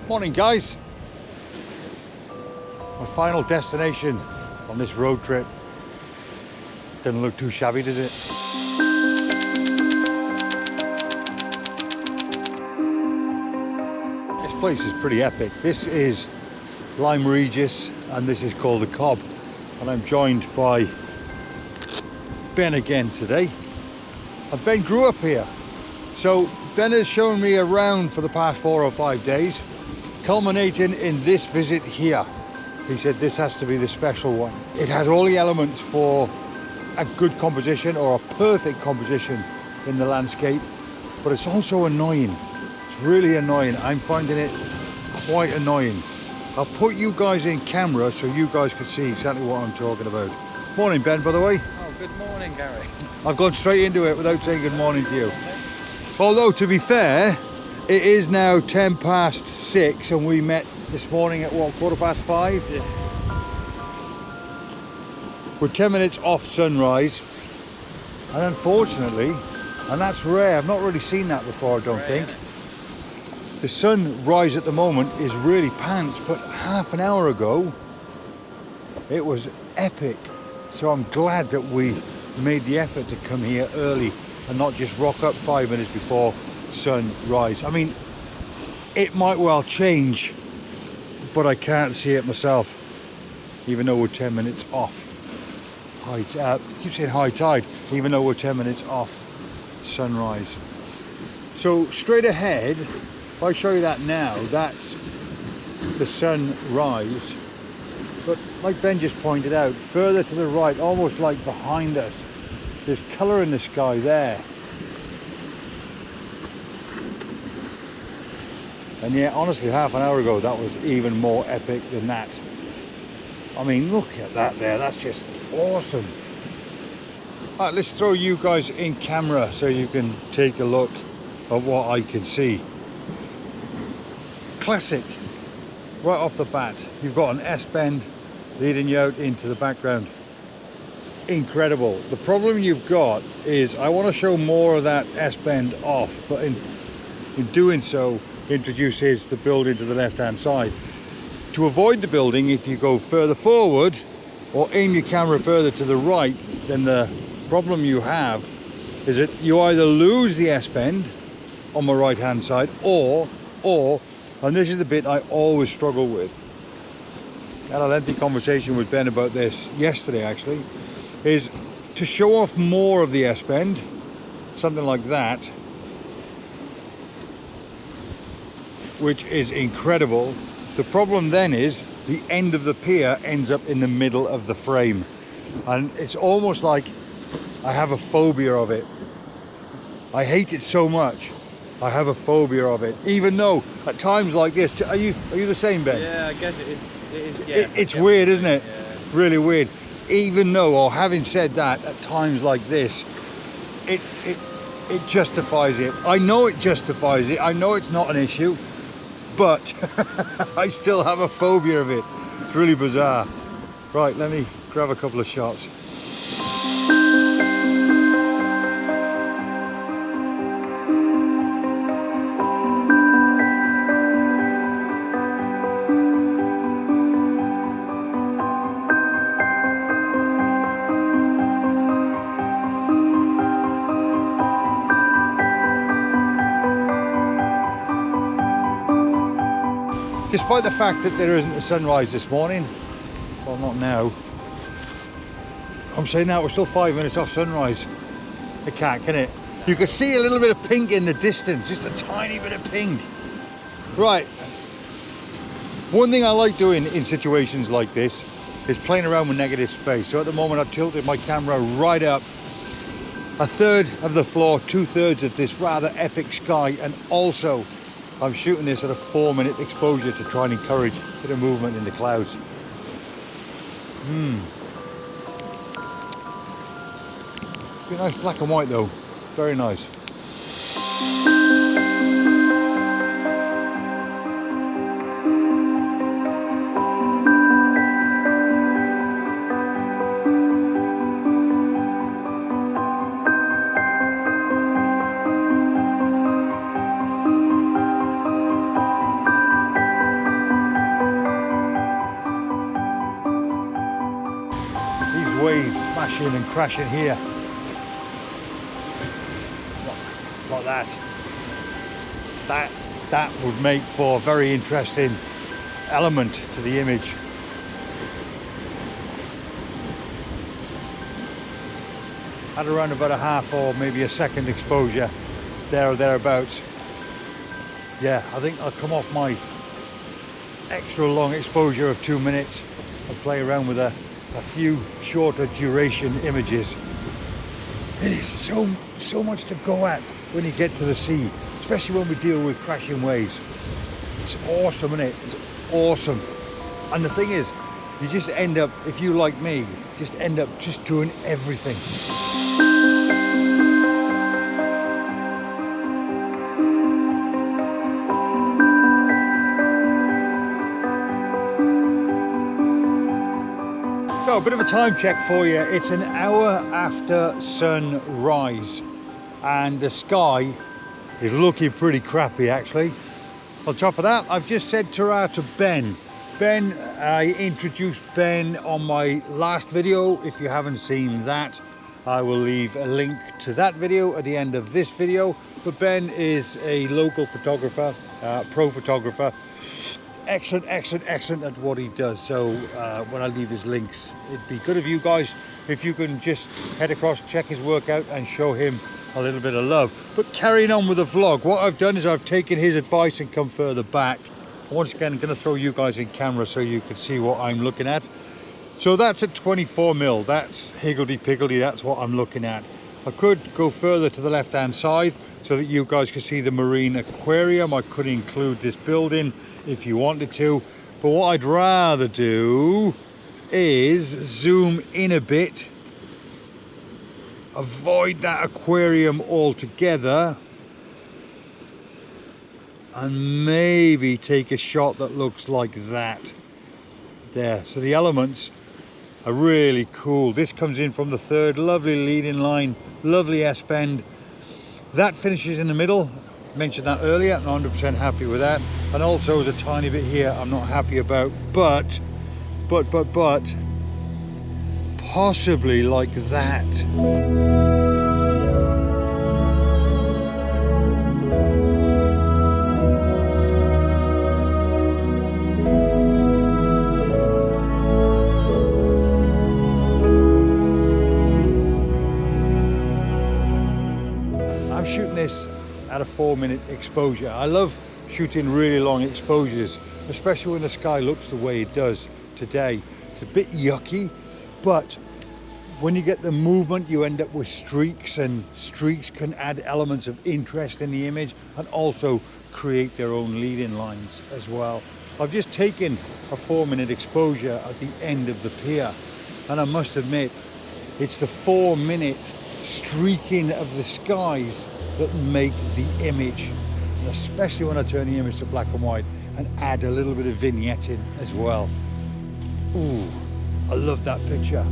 Morning guys, my final destination on this road trip. Doesn't look too shabby, does it? This place is pretty epic. This is Lyme Regis and this is called the Cobb, and I'm joined by Ben again today. And Ben grew up here, so Ben has shown me around for the past 4 or 5 days, culminating in this visit here. He said this has to be the special one. It has all the elements for a good composition or a perfect composition in the landscape, but it's also annoying. It's really annoying. I'm finding it quite annoying. I'll put you guys in camera so you guys can see exactly what I'm talking about. Morning Ben, by the way. Oh, good morning Gary. I've gone straight into it without saying good morning to you. Although to be fair, it is now 10 past 6 and we met this morning at what, 5:15? Yeah. We're 10 minutes off sunrise, and unfortunately, and that's rare, I've not really seen that before, I don't think. The sunrise at the moment is really pants, but half an hour ago, it was epic. So I'm glad that we made the effort to come here early and not just rock up 5 minutes before sunrise. I mean, it might well change, but I can't see it myself, even though we're 10 minutes off. I keep saying high tide, even though we're 10 minutes off sunrise. So straight ahead, if I show you that now, that's the sunrise. But like Ben just pointed out, further to the right, almost like behind us, there's colour in the sky there. And yet, honestly, half an hour ago, that was even more epic than that. I mean, look at that there, that's just awesome. All right, let's throw you guys in camera so you can take a look at what I can see. Classic, right off the bat. You've got an S-bend leading you out into the background. Incredible. The problem you've got is I want to show more of that S-bend off, but in doing so, introduces the building to the left-hand side. To avoid the building, if you go further forward or aim your camera further to the right, then the problem you have is that you either lose the S-bend on the right-hand side or, and this is the bit I always struggle with. I had a lengthy conversation with Ben about this yesterday actually, is to show off more of the S-bend, something like that, which is incredible. The problem then is the end of the pier ends up in the middle of the frame, and it's almost like I have a phobia of it. I hate it so much. I have a phobia of it, even though at times like this, are you the same, Ben? Yeah, I guess it is yeah. It's weird, isn't it? Yeah. Really weird. Even though, or having said that, at times like this, it justifies it. I know it justifies it. I know it's not an issue, but I still have a phobia of it. It's really bizarre. Right, let me grab a couple of shots. Despite the fact that there isn't a sunrise this morning, well, not now, I'm saying now we're still 5 minutes off sunrise. It can't, can it? You can see a little bit of pink in the distance, just a tiny bit of pink. Right, one thing I like doing in situations like this is playing around with negative space. So at the moment I've tilted my camera right up, 1/3 of the floor, 2/3 of this rather epic sky, and also I'm shooting this at a 4-minute exposure to try and encourage a bit of movement in the clouds. Be nice black and white though, very nice. crashing and crashing here. Like that. That would make for a very interesting element to the image. At around about a half or maybe a second exposure, there or thereabouts. Yeah, I think I'll come off my extra long exposure of 2 minutes and play around with a few shorter duration images. There's so much to go at when you get to the sea, especially when we deal with crashing waves. It's awesome, isn't it? It's awesome. And the thing is, you just end up, if you like me, just end up just doing everything. So a bit of a time check for you. It's an hour after sunrise and the sky is looking pretty crappy actually. On top of that, I've just said ta-ra to Ben. Ben, I introduced Ben on my last video. If you haven't seen that, I will leave a link to that video at the end of this video. But Ben is a local photographer, pro photographer. Excellent at what he does. So when I leave his links, it'd be good of you guys if you can just head across, check his work out and show him a little bit of love. But carrying on with the vlog, what I've done is I've taken his advice and come further back. Once again, I'm going to throw you guys in camera so you can see what I'm looking at. So that's at 24mm, that's higgledy-piggledy, that's what I'm looking at. I could go further to the left-hand side so that you guys can see the marine aquarium. I could include this building if you wanted to, but what I'd rather do is zoom in a bit, avoid that aquarium altogether, and maybe take a shot that looks like that there. So the elements are really cool. This comes in from the third, lovely leading line, lovely S-bend. That finishes in the middle. Mentioned that earlier, I'm 100% happy with that. And also there's a tiny bit here I'm not happy about, but possibly like that. I'm shooting this at a 4-minute exposure. I love shooting really long exposures, especially when the sky looks the way it does today. It's a bit yucky, but when you get the movement, you end up with streaks, and streaks can add elements of interest in the image and also create their own leading lines as well. I've just taken a 4-minute exposure at the end of the pier, and I must admit, it's the 4-minute streaking of the skies that make the image, and especially when I turn the image to black and white and add a little bit of vignetting as well. Ooh, I love that picture.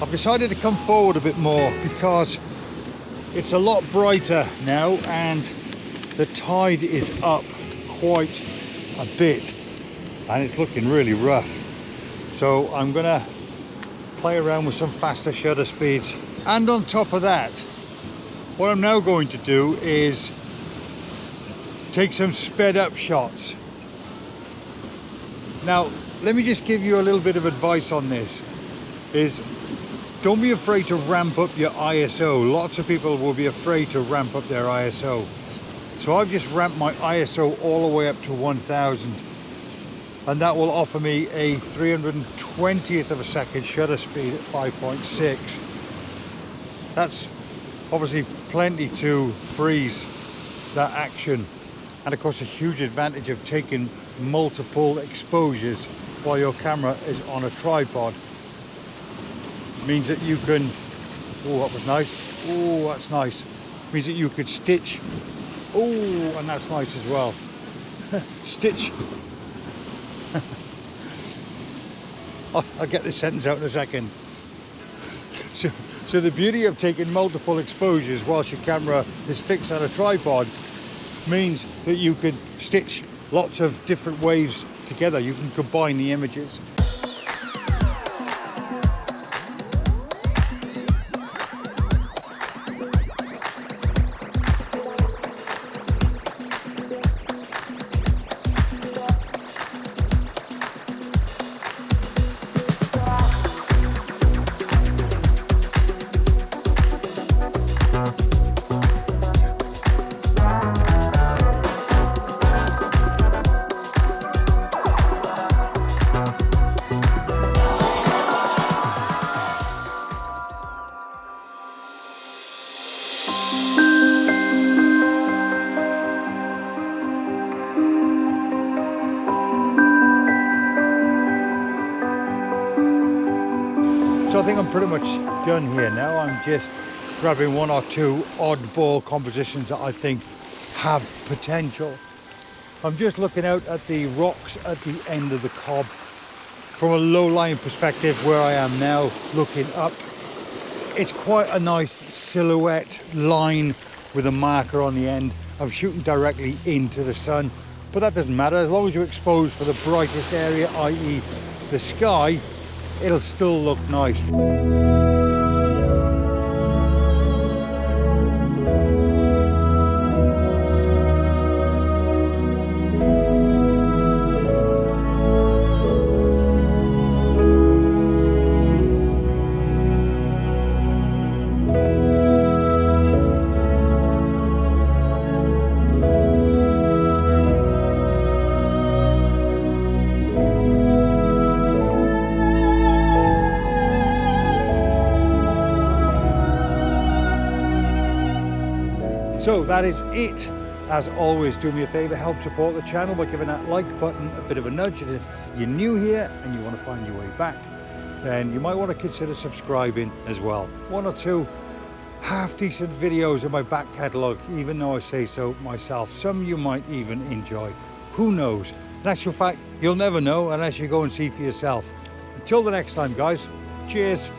I've decided to come forward a bit more because it's a lot brighter now and the tide is up quite a bit and it's looking really rough. So I'm gonna play around with some faster shutter speeds. And on top of that, what I'm now going to do is take some sped up shots. Now, let me just give you a little bit of advice on this. Is Don't be afraid to ramp up your ISO. Lots of people will be afraid to ramp up their ISO. So I've just ramped my ISO all the way up to 1000. And that will offer me a 320th of a second shutter speed at 5.6. That's obviously plenty to freeze that action. And of course a huge advantage of taking multiple exposures while your camera is on a tripod. Means that you can, oh that was nice, oh that's nice. Means that you could stitch, oh and that's nice as well. Stitch. I'll get this sentence out in a second. So the beauty of taking multiple exposures whilst your camera is fixed on a tripod means that you can stitch lots of different waves together. You can combine the images. So I think I'm pretty much done here now. I'm just grabbing one or two oddball compositions that I think have potential. I'm just looking out at the rocks at the end of the Cobb from a low-lying perspective where I am now looking up. It's quite a nice silhouette line with a marker on the end. I'm shooting directly into the sun, but that doesn't matter. As long as you're exposed for the brightest area, i.e. the sky, it'll still look nice. So that is it. As always, do me a favor, help support the channel by giving that like button a bit of a nudge. And if you're new here and you want to find your way back, then you might want to consider subscribing as well. One or two half decent videos in my back catalogue, even though I say so myself. Some you might even enjoy. Who knows? In actual fact, you'll never know unless you go and see for yourself. Until the next time, guys, cheers.